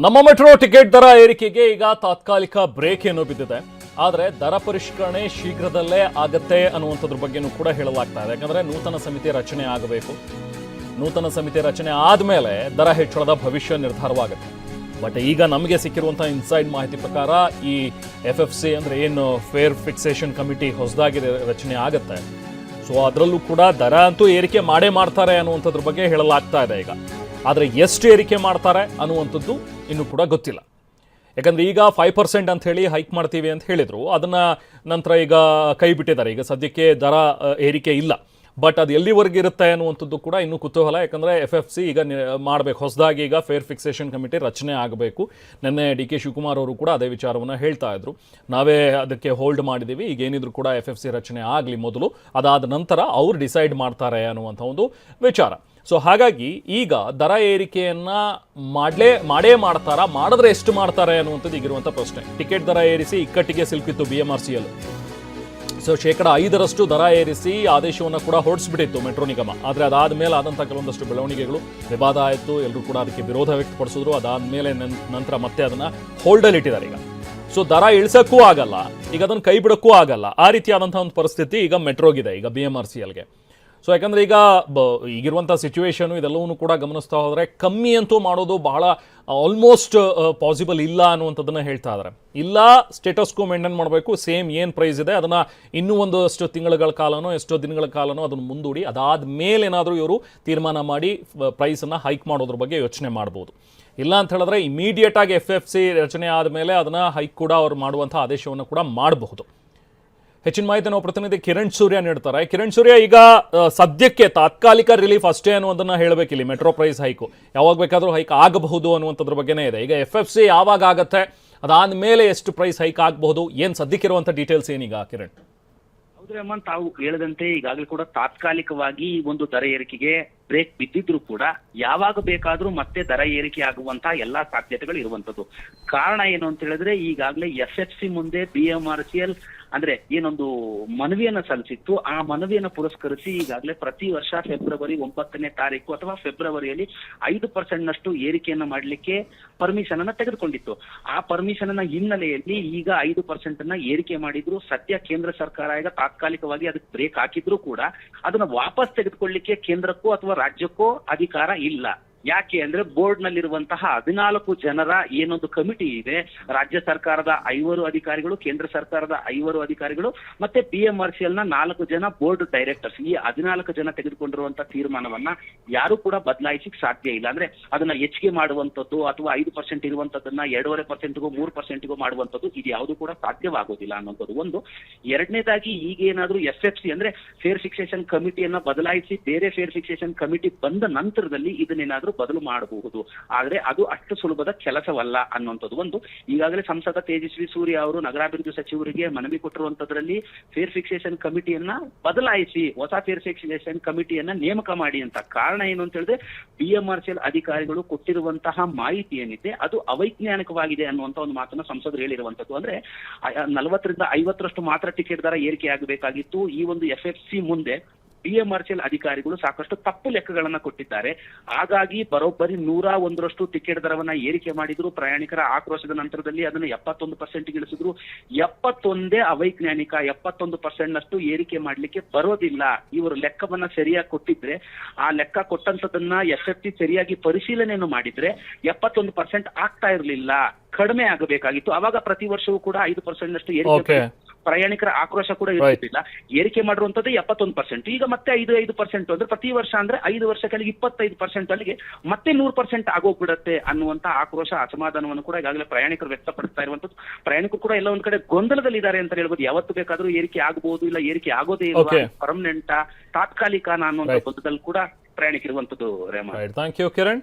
ನಮ್ಮ metro ticket ದರ ಏರಿಕೆಗೆ ಈಗ ತಾತ್ಕಾಲಿಕ ಬ್ರೇಕ್ ಏನೋ ಬಿದ್ದಿದೆ. ಆದರೆ ದರ ಪರಿಷ್ಕರಣೆ ಶೀಘ್ರದಲ್ಲೇ ಆಗತ್ತೆ ಅನ್ನುವಂಥದ್ರ ಬಗ್ಗೆನೂ ಕೂಡ ಹೇಳಲಾಗ್ತಾ ಇದೆ. ಯಾಕಂದ್ರೆ ನೂತನ ಸಮಿತಿ ರಚನೆ ಆಗಬೇಕು. ನೂತನ ಸಮಿತಿ ರಚನೆ ಆದಮೇಲೆ ದರ ಹೆಚ್ಚಳದ ಭವಿಷ್ಯ ನಿರ್ಧಾರವಾಗುತ್ತೆ. ಬಟ್ ಈಗ ನಮಗೆ ಸಿಕ್ಕಿರುವಂಥ ಇನ್ಸೈಡ್ ಮಾಹಿತಿ ಪ್ರಕಾರ ಈ FFC ಅಂದರೆ ಏನು ಫೇರ್ ಫಿಕ್ಸೇಷನ್ ಕಮಿಟಿ ಹೊಸದಾಗಿ ರಚನೆ ಆಗುತ್ತೆ. ಸೊ ಅದರಲ್ಲೂ ಕೂಡ ದರ ಅಂತೂ ಏರಿಕೆ ಮಾಡೇ ಮಾಡ್ತಾರೆ ಅನ್ನುವಂಥದ್ರ ಬಗ್ಗೆ ಹೇಳಲಾಗ್ತಾ ಇದೆ ಈಗ. ಆದರೆ ಎಷ್ಟು ಏರಿಕೆ ಮಾಡ್ತಾರೆ ಅನ್ನುವಂಥದ್ದು ಇನ್ನೂ ಕೂಡ ಗೊತ್ತಿಲ್ಲ. ಯಾಕಂದರೆ ಈಗ 5% ಅಂತ ಹೇಳಿ ಹೈಕ್ ಮಾಡ್ತೀವಿ ಅಂತ ಹೇಳಿದರು. ಅದನ್ನು ನಂತರ ಈಗ ಕೈ ಬಿಟ್ಟಿದ್ದಾರೆ. ಈಗ ಸದ್ಯಕ್ಕೆ ದರ ಏರಿಕೆ ಇಲ್ಲ. ಬಟ್ ಅದು ಎಲ್ಲಿವರೆಗೆ ಇರುತ್ತೆ ಅನ್ನುವಂಥದ್ದು ಕೂಡ ಇನ್ನೂ ಕುತೂಹಲ. ಯಾಕಂದರೆ FFC ಈಗ ಮಾಡಬೇಕು, ಹೊಸದಾಗಿ ಈಗ ಫೇರ್ ಫಿಕ್ಸೇಷನ್ ಕಮಿಟಿ ರಚನೆ ಆಗಬೇಕು. ನಿನ್ನೆ DK ಶಿವಕುಮಾರ್ ಅವರು ಕೂಡ ಅದೇ ವಿಚಾರವನ್ನು ಹೇಳ್ತಾ ಇದ್ರು. ನಾವೇ ಅದಕ್ಕೆ ಹೋಲ್ಡ್ ಮಾಡಿದ್ದೀವಿ, ಈಗ ಏನಿದ್ರು ಕೂಡ FFC ರಚನೆ ಆಗಲಿ ಮೊದಲು, ಅದಾದ ನಂತರ ಅವ್ರು ಡಿಸೈಡ್ ಮಾಡ್ತಾರೆ ಅನ್ನುವಂಥ ಒಂದು ವಿಚಾರ. ಸೊ ಹಾಗಾಗಿ ಈಗ ದರ ಏರಿಕೆಯನ್ನು ಮಾಡೇ ಮಾಡ್ತಾರಾ, ಮಾಡಿದ್ರೆ ಎಷ್ಟು ಮಾಡ್ತಾರೆ ಅನ್ನುವಂಥದ್ದು ಈಗಿರುವಂಥ ಪ್ರಶ್ನೆ. ಟಿಕೆಟ್ ದರ ಏರಿಸಿ ಇಕ್ಕಟ್ಟಿಗೆ ಸಿಲುಕಿತ್ತು BMRCL. ಸೊ 5% ದರ ಏರಿಸಿ ಆದೇಶವನ್ನು ಕೂಡ ಹೊರಡಿಸ್ಬಿಟ್ಟಿತ್ತು ಮೆಟ್ರೋ ನಿಗಮ. ಆದರೆ ಅದಾದ ಮೇಲೆ ಆದಂಥ ಕೆಲವೊಂದಷ್ಟು ಬೆಳವಣಿಗೆಗಳು ವಿವಾದ ಆಯಿತು. ಎಲ್ಲರೂ ಕೂಡ ಅದಕ್ಕೆ ವಿರೋಧ ವ್ಯಕ್ತಪಡಿಸಿದ್ರು. ಅದಾದಮೇಲೆ ನಂತರ ಮತ್ತೆ ಅದನ್ನು ಹೋಲ್ಡಲ್ಲಿ ಇಟ್ಟಿದ್ದಾರೆ ಈಗ. ಸೊ ದರ ಇಳಿಸೋಕ್ಕೂ ಆಗಲ್ಲ, ಈಗ ಅದನ್ನು ಕೈ ಬಿಡೋಕ್ಕೂ ಆಗಲ್ಲ. ಆ ರೀತಿಯಾದಂಥ ಒಂದು ಪರಿಸ್ಥಿತಿ ಈಗ ಮೆಟ್ರೋಗಿದೆ, ಈಗ BMRCLಗೆ. ಸೊ ಯಾಕಂದರೆ ಈಗ ಈಗಿರುವಂಥ ಸಿಚುವೇಶನು ಇದೆಲ್ಲವೂ ಕೂಡ ಗಮನಿಸ್ತಾ ಹೋದರೆ ಕಮ್ಮಿ ಅಂತೂ ಮಾಡೋದು ಬಹಳ ಆಲ್ಮೋಸ್ಟ್ ಪಾಸಿಬಲ್ ಇಲ್ಲ ಅನ್ನುವಂಥದ್ದನ್ನು ಹೇಳ್ತಾ ಇದ್ದಾರೆ. ಇಲ್ಲ, ಸ್ಟೇಟಸ್ಕೋ ಮೇಂಟೈನ್ ಮಾಡಬೇಕು, ಸೇಮ್ ಏನು ಪ್ರೈಸ್ ಇದೆ ಅದನ್ನು ಇನ್ನೂ ಒಂದಷ್ಟು ತಿಂಗಳ ಕಾಲನೋ ಎಷ್ಟೋ ದಿನಗಳ ಕಾಲನೋ ಅದನ್ನು ಮುಂದೂಡಿ ಅದಾದ ಮೇಲೆ ಏನಾದರೂ ಇವರು ತೀರ್ಮಾನ ಮಾಡಿ ಪ್ರೈಸನ್ನು ಹೈಕ್ ಮಾಡೋದ್ರ ಬಗ್ಗೆ ಯೋಚನೆ ಮಾಡ್ಬೋದು. ಇಲ್ಲ ಅಂತ ಹೇಳಿದ್ರೆ ಇಮಿಡಿಯೇಟಾಗಿ FFC ರಚನೆ ಆದಮೇಲೆ ಅದನ್ನು ಹೈಕ್ ಕೂಡ ಅವರು ಮಾಡುವಂಥ ಆದೇಶವನ್ನು ಕೂಡ ಮಾಡಬಹುದು. ಹೆಚ್ಚಿನ ಮಾಹಿತಿ ನಾವು ಪ್ರತಿನಿಧಿ ಕಿರಣ್ ಸೂರ್ಯ ನೀಡ್ತಾರೆ. ಕಿರಣ್ ಸೂರ್ಯ, ಈಗ ಸದ್ಯಕ್ಕೆ ತಾತ್ಕಾಲಿಕ ರಿಲೀಫ್ ಅಷ್ಟೇ ಅನ್ನುವುದನ್ನು ಹೇಳಬೇಕಿಲ್ಲಿ. ಮೆಟ್ರೋ ಪ್ರೈಸ್ ಹೈಕು ಯಾವಾಗ ಬೇಕಾದರೂ ಹೈಕ್ ಆಗಬಹುದು ಅನ್ನುವಂಥದ್ರ ಬಗ್ಗೆನೇ ಇದೆ. ಈಗ FFC ಯಾವಾಗ ಆಗತ್ತೆ, ಅದಾದ ಮೇಲೆ ಎಷ್ಟು ಪ್ರೈಸ್ ಹೈಕ್ ಆಗಬಹುದು, ಏನು ಸದ್ಯಕ್ಕಿರುವಂಥ ಡೀಟೇಲ್ಸ್ ಏನೀಗ ಕಿರಣ್? ಹೌದು ರೇಮನ್, ತಾವು ಹೇಳದಂತೆ ಈಗಾಗಲೇ ಕೂಡ ತಾತ್ಕಾಲಿಕವಾಗಿ ಒಂದು ದರ ಏರಿಕೆಗೆ ಬ್ರೇಕ್ ಬಿದ್ದಿದ್ರು ಕೂಡ ಯಾವಾಗ ಬೇಕಾದ್ರೂ ಮತ್ತೆ ದರ ಏರಿಕೆ ಆಗುವಂತಹ ಎಲ್ಲಾ ಸಾಧ್ಯತೆಗಳು ಇರುವಂತದ್ದು. ಕಾರಣ ಏನು ಅಂತ ಹೇಳಿದ್ರೆ, ಈಗಾಗಲೇ FFC ಮುಂದೆ BMRCL ಅಂದ್ರೆ ಏನೊಂದು ಮನವಿಯನ್ನ ಸಲ್ಲಿಸಿತ್ತು. ಆ ಮನವಿಯನ್ನ ಪುರಸ್ಕರಿಸಿ ಈಗಾಗಲೇ ಪ್ರತಿ ವರ್ಷ ಫೆಬ್ರವರಿ 9ನೇ ತಾರೀಕು ಅಥವಾ ಫೆಬ್ರವರಿಯಲ್ಲಿ 5% ನಷ್ಟು ಏರಿಕೆಯನ್ನ ಮಾಡಲಿಕ್ಕೆ ಪರ್ಮಿಷನ್ ಅನ್ನ ತೆಗೆದುಕೊಂಡಿತ್ತು. ಆ ಪರ್ಮಿಷನ್ ಅನ್ನ ಹಿನ್ನೆಲೆಯಲ್ಲಿ ಈಗ 5% ಅನ್ನ ಏರಿಕೆ ಮಾಡಿದ್ರು. ಸದ್ಯ ಕೇಂದ್ರ ಸರ್ಕಾರ ಈಗ ತಾತ್ಕಾಲಿಕವಾಗಿ ಅದಕ್ಕೆ ಬ್ರೇಕ್ ಹಾಕಿದ್ರು ಕೂಡ ಅದನ್ನ ವಾಪಸ್ ತೆಗೆದುಕೊಳ್ಳಿಕ್ಕೆ ಕೇಂದ್ರಕ್ಕೂ ಅಥವಾ ರಾಜ್ಯಕ್ಕೂ ಅಧಿಕಾರ ಇಲ್ಲ. ಯಾಕೆ ಅಂದ್ರೆ ಬೋರ್ಡ್ ನಲ್ಲಿರುವಂತಹ 14 ಜನರ ಏನೊಂದು ಕಮಿಟಿ ಇದೆ, ರಾಜ್ಯ ಸರ್ಕಾರದ 5 ಅಧಿಕಾರಿಗಳು, ಕೇಂದ್ರ ಸರ್ಕಾರದ 5 ಅಧಿಕಾರಿಗಳು, ಮತ್ತೆ BMRCL ನ 4 ಜನ ಬೋರ್ಡ್ ಡೈರೆಕ್ಟರ್ಸ್, ಈ 14 ಜನ ತೆಗೆದುಕೊಂಡಿರುವಂತಹ ತೀರ್ಮಾನವನ್ನ ಯಾರು ಕೂಡ ಬದಲಾಯಿಸಲಿಕ್ಕೆ ಸಾಧ್ಯ ಇಲ್ಲ. ಅಂದ್ರೆ ಅದನ್ನ ಹೆಚ್ಚಿಗೆ ಮಾಡುವಂತದ್ದು ಅಥವಾ 5% ಇರುವಂತದನ್ನ 2.5%ಗೂ 3%ಗೂ ಮಾಡುವಂತದ್ದು ಇದು ಯಾವುದು ಕೂಡ ಸಾಧ್ಯವಾಗೋದಿಲ್ಲ ಅನ್ನೋದು ಒಂದು. ಎರಡನೇದಾಗಿ ಈಗ ಏನಾದ್ರೂ FFC ಅಂದ್ರೆ ಫೇರ್ ಫಿಕ್ಸೇಷನ್ ಕಮಿಟಿಯನ್ನ ಬದಲಾಯಿಸಿ ಬೇರೆ ಫೇರ್ ಫಿಕ್ಸೇಷನ್ ಕಮಿಟಿ ಬಂದ ನಂತರದಲ್ಲಿ ಇದನ್ನೇನಾದ್ರೂ ಬದಲು ಮಾಡಬಹುದು. ಆದ್ರೆ ಅದು ಅಷ್ಟು ಸುಲಭದ ಕೆಲಸವಲ್ಲ ಅನ್ನುವಂಥದ್ದು ಒಂದು. ಈಗಾಗಲೇ ಸಂಸದ ತೇಜಸ್ವಿ ಸೂರ್ಯ ಅವರು ನಗರಾಭಿವೃದ್ಧಿ ಸಚಿವರಿಗೆ ಮನವಿ ಕೊಟ್ಟಿರುವಂತದ್ರಲ್ಲಿ ಫೇರ್ ಫಿಕ್ಸೇಷನ್ ಕಮಿಟಿಯನ್ನ ಬದಲಾಯಿಸಿ ಹೊಸ ಫೇರ್ ಫಿಕ್ಸೇಷನ್ ಕಮಿಟಿಯನ್ನ ನೇಮಕ ಮಾಡಿ ಅಂತ. ಕಾರಣ ಏನು ಅಂತ ಹೇಳಿದ್ರೆ, BMRCL ಅಧಿಕಾರಿಗಳು ಕೊಟ್ಟಿರುವಂತಹ ಮಾಹಿತಿ ಏನಿದೆ ಅದು ಅವೈಜ್ಞಾನಿಕವಾಗಿದೆ ಅನ್ನುವಂತ ಒಂದು ಮಾತನ್ನ ಸಂಸದರು ಹೇಳಿರುವಂತದ್ದು. ಅಂದ್ರೆ 40ರಿಂದ 50ರಷ್ಟು ಮಾತ್ರ ಟಿಕೆಟ್ ದರ ಏರಿಕೆ ಆಗಬೇಕಾಗಿತ್ತು. ಈ ಒಂದು FFC ಮುಂದೆ BMRCL ಅಧಿಕಾರಿಗಳು ಸಾಕಷ್ಟು ತಪ್ಪು ಲೆಕ್ಕಗಳನ್ನ ಕೊಟ್ಟಿದ್ದಾರೆ. ಹಾಗಾಗಿ ಬರೋಬ್ಬರಿ 101ರಷ್ಟು ಟಿಕೆಟ್ ದರವನ್ನ ಏರಿಕೆ ಮಾಡಿದ್ರು. ಪ್ರಯಾಣಿಕರ ಆಕ್ರೋಶದ ನಂತರದಲ್ಲಿ ಅದನ್ನು 71% ಇಳಿಸಿದ್ರು. 71 ಅವೈಜ್ಞಾನಿಕ, 71% ನಷ್ಟು ಏರಿಕೆ ಮಾಡ್ಲಿಕ್ಕೆ ಬರೋದಿಲ್ಲ. ಇವರು ಲೆಕ್ಕವನ್ನ ಸರಿಯಾಗಿ ಕೊಟ್ಟಿದ್ರೆ, ಆ ಲೆಕ್ಕ ಕೊಟ್ಟಂತದನ್ನ FFC ಸರಿಯಾಗಿ ಪರಿಶೀಲನೆಯನ್ನು ಮಾಡಿದ್ರೆ 71% ಆಗ್ತಾ ಇರಲಿಲ್ಲ, ಕಡಿಮೆ ಆಗಬೇಕಾಗಿತ್ತು. ಅವಾಗ ಪ್ರತಿ ವರ್ಷವೂ ಕೂಡ 5% ನಷ್ಟು ಏರಿಕೆ, ಪ್ರಯಾಣಿಕರ ಆಕ್ರೋಶ ಕೂಡ ಇರ್ತಿಲ್ಲ. ಏರಿಕೆ ಮಾಡಿರುವಂತದ್ದು 71%, ಈಗ ಮತ್ತೆ 5% ಅಂದ್ರೆ ಪ್ರತಿ ವರ್ಷ ಅಂದ್ರೆ 5 ವರ್ಷಕ್ಕೆ 25% ಅಲ್ಲಿಗೆ ಮತ್ತೆ 100% ಆಗೋಗ್ಬಿಡತ್ತೆ ಅನ್ನುವಂತ ಆಕ್ರೋಶ, ಅಸಮಾಧಾನವನ್ನು ಕೂಡ ಈಗಾಗಲೇ ಪ್ರಯಾಣಿಕರು ವ್ಯಕ್ತಪಡಿಸ್ತಾ ಇರುವಂತದ್ದು. ಪ್ರಯಾಣಿಕರು ಕೂಡ ಎಲ್ಲ ಒಂದ್ ಕಡೆ ಗೊಂದಲದಲ್ಲಿದ್ದಾರೆ ಅಂತ ಹೇಳ್ಬೋದು. ಯಾವತ್ತು ಬೇಕಾದ್ರೂ ಏರಿಕೆ ಆಗಬಹುದು, ಇಲ್ಲ ಏರಿಕೆ ಆಗೋದೇ ಇಲ್ಲ, ಪರ್ಮನೆಂಟ್ ತಾತ್ಕಾಲಿಕ ಅನ್ನುವಂತ ಗೊಂದಲದಲ್ಲಿ ಕೂಡ ಪ್ರಯಾಣಿಕರಿರುವಂತದ್ದು. Rhema, thank you Kiran.